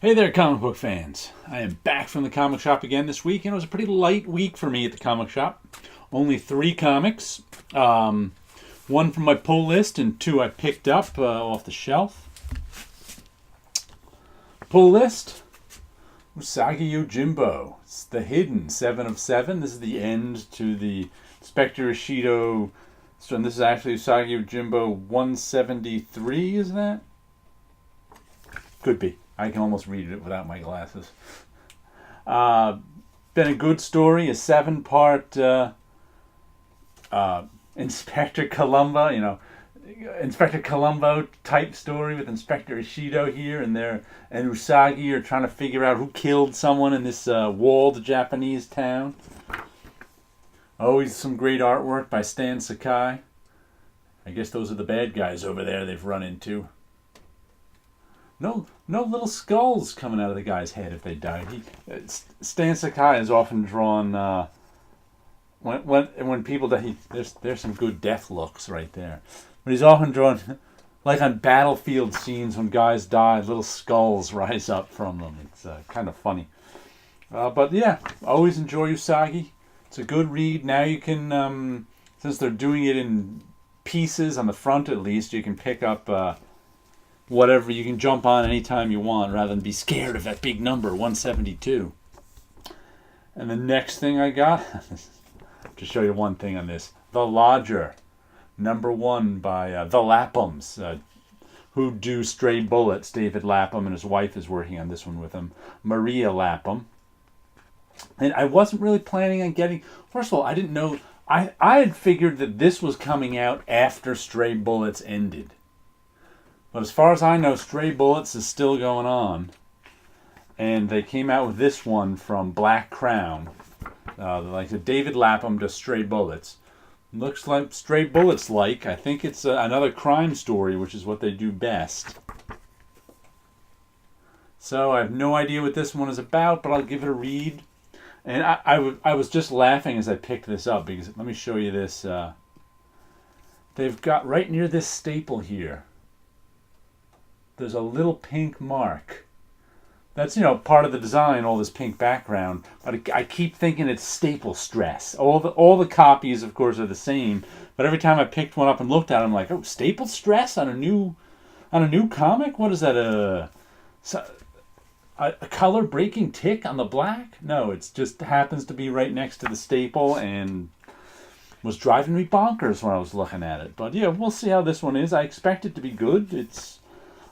Hey there, comic book fans. I am back from the comic shop again this week, and it was a pretty light week for me at the comic shop. Only 3 comics. One from my pull list, and 2 I picked up off the shelf. Pull list, Usagi Yojimbo. It's the hidden 7 of 7. This is the end to the Inspector Ishido. So this is actually Usagi Yojimbo 173, is that? Could be. I can almost read it without my glasses. Been a good story, a 7-part Inspector Columbo, Inspector Columbo type story with Inspector Ishido here, and Usagi are trying to figure out who killed someone in this walled Japanese town. Always some great artwork by Stan Sakai. I guess those are the bad guys over there they've run into. No little skulls coming out of the guy's head if they died. Stan Sakai is often drawn when people die. There's some good death looks right there. But he's often drawn like on battlefield scenes when guys die, little skulls rise up from them. It's kind of funny. But yeah, always enjoy Usagi. It's a good read. Now you can, since they're doing it in pieces on the front at least, you can pick up whatever you can jump on anytime you want rather than be scared of that big number, 172. And the next thing I got, to show you one thing on this, The Lodger, number 1 by the Laphams, who do Stray Bullets. David Lapham and his wife is working on this one with him, Maria Lapham. And I wasn't really planning on getting, first of all, I didn't know, I had figured that this was coming out after Stray Bullets ended. But as far as I know, Stray Bullets is still going on. And they came out with this one from Black Crown. Like the David Lapham does Stray Bullets. Looks like Stray Bullets like. I think it's another crime story, which is what they do best. So I have no idea what this one is about, but I'll give it a read. And I was just laughing as I picked this up, because let me show you this. They've got right near this staple here, there's a little pink mark. That's, part of the design, all this pink background. But I keep thinking it's staple stress. All the copies, of course, are the same. But every time I picked one up and looked at it, I'm like, oh, staple stress on a new comic? What is that? A color breaking tick on the black? No, it just happens to be right next to the staple and was driving me bonkers when I was looking at it. But yeah, we'll see how this one is. I expect it to be good.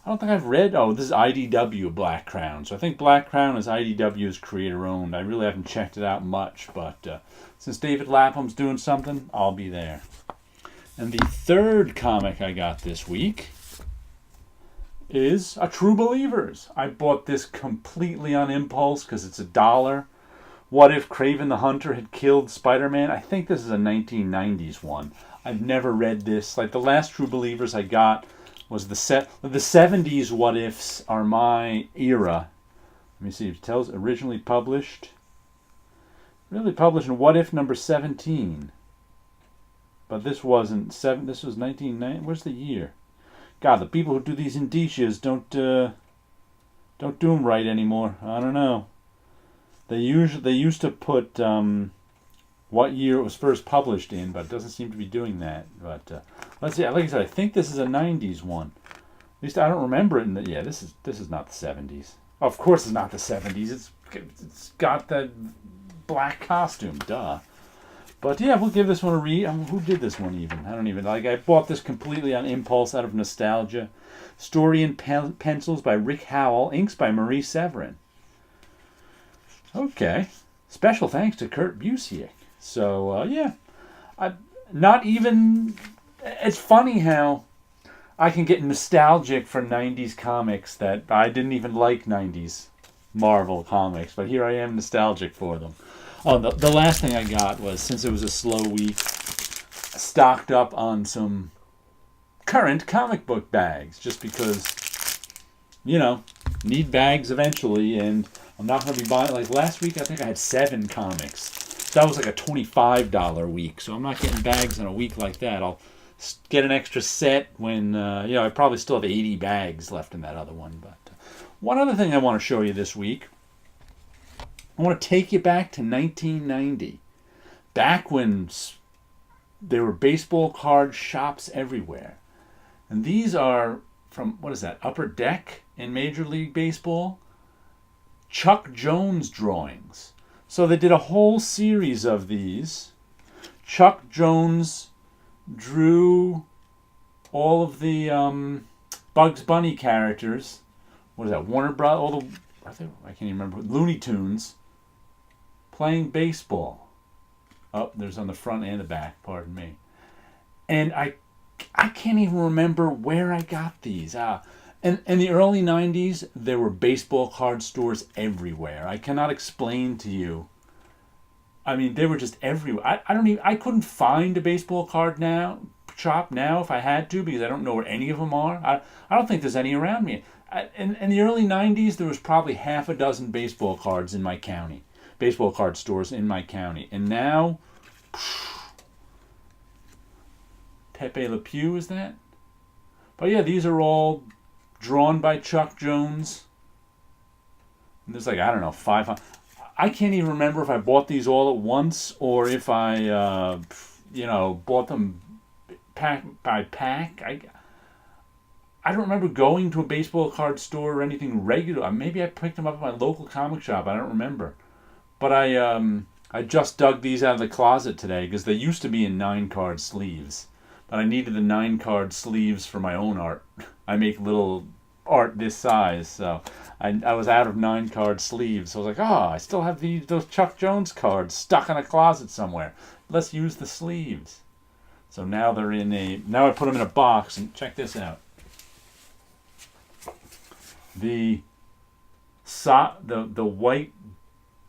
I don't think I've read... Oh, this is IDW Black Crown. So I think Black Crown is IDW's creator-owned. I really haven't checked it out much, but since David Lapham's doing something, I'll be there. And the third comic I got this week is A True Believers. I bought this completely on impulse because it's $1. What if Kraven the Hunter had killed Spider-Man? I think this is a 1990s one. I've never read this. Like the last True Believers I got was the 70s What Ifs are my era. Let me see. It tells originally published. Really published in What If number 17. But this wasn't 7. This was 1990. Where's the year? God, the people who do these indicias don't do them right anymore. I don't know. They used to put what year it was first published in, but it doesn't seem to be doing that. But let's see. Like I said, I think this is a 90s one. At least I don't remember it. This is not the 70s. Of course it's not the 70s. It's got that black costume. Duh. But yeah, we'll give this one a read. Who did this one even? I don't even... I bought this completely on impulse out of nostalgia. Story in pencils by Rick Howell. Inks by Marie Severin. Okay. Special thanks to Kurt Busiek. So, yeah. It's funny how I can get nostalgic for 90s comics that I didn't even like 90s Marvel comics, but here I am nostalgic for them. Oh, the last thing I got was, since it was a slow week, stocked up on some current comic book bags, just because, need bags eventually, and I'm not going to be buying... Like last week, I think I had 7 comics. That was like a $25 week, so I'm not getting bags in a week like that. I'll get an extra set when, I probably still have 80 bags left in that other one, but One other thing I want to show you this week, I want to take you back to 1990, back when there were baseball card shops everywhere. And these are from, what is that, Upper Deck in Major League Baseball? Chuck Jones drawings. So they did a whole series of these. Chuck Jones drew all of the Bugs Bunny characters. What is that? Warner Bros. I can't even remember. Looney Tunes playing baseball. Oh, there's on the front and the back. Pardon me. And I can't even remember where I got these. In the early 90s, there were baseball card stores everywhere. I cannot explain to you. I mean, they were just everywhere. I couldn't find a baseball card shop now if I had to, because I don't know where any of them are. I don't think there's any around me. In the early 90s, there was probably half a dozen baseball cards in my county. Baseball card stores in my county. And now, Pepe Le Pew, is that? But yeah, these are all drawn by Chuck Jones. And there's like, I don't know, 500. I can't even remember if I bought these all at once or if I, bought them pack by pack. I don't remember going to a baseball card store or anything regular. Maybe I picked them up at my local comic shop. I don't remember. But I just dug these out of the closet today because they used to be in 9-card sleeves. But I needed the 9-card sleeves for my own art. I make little art this size, so I was out of 9-card sleeves. So I was like, I still have those Chuck Jones cards stuck in a closet somewhere. Let's use the sleeves. So now now I put them in a box, and check this out. The white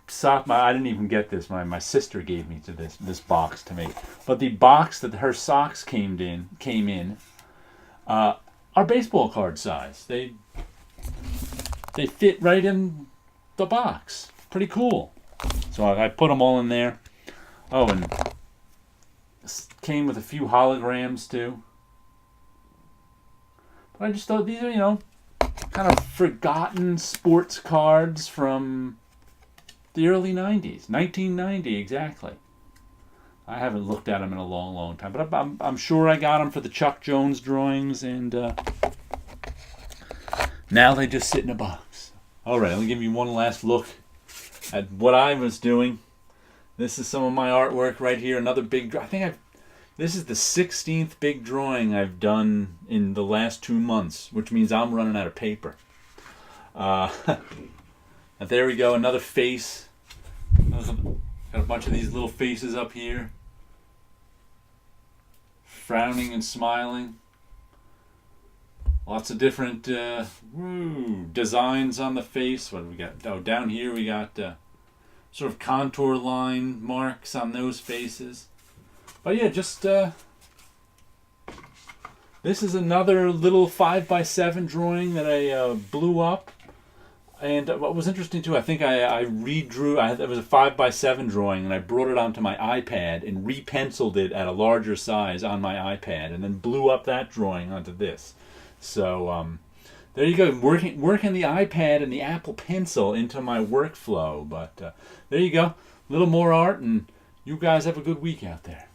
sock. I didn't even get this. My sister gave me this box to make. But the box that her socks came in are baseball card size. They fit right in the box. Pretty cool. So I put them all in there. Oh, and this came with a few holograms too. But I just thought these are, kind of forgotten sports cards from the early 90s. 1990 exactly. I haven't looked at them in a long, long time. But I'm sure I got them for the Chuck Jones drawings. And now they just sit in a box. All right, let me give you one last look at what I was doing. This is some of my artwork right here. Another big this is the 16th big drawing I've done in the last 2 months, which means I'm running out of paper. There we go, another face. Got a bunch of these little faces up here. Frowning and smiling. Lots of different designs on the face. What do we got? Oh, down here we got sort of contour line marks on those faces. But yeah, just this is another little 5x7 drawing that I blew up. And what was interesting too, I think I redrew. It was a 5x7 drawing, and I brought it onto my iPad and repenciled it at a larger size on my iPad, and then blew up that drawing onto this. So there you go, working the iPad and the Apple Pencil into my workflow. But there you go, a little more art, and you guys have a good week out there.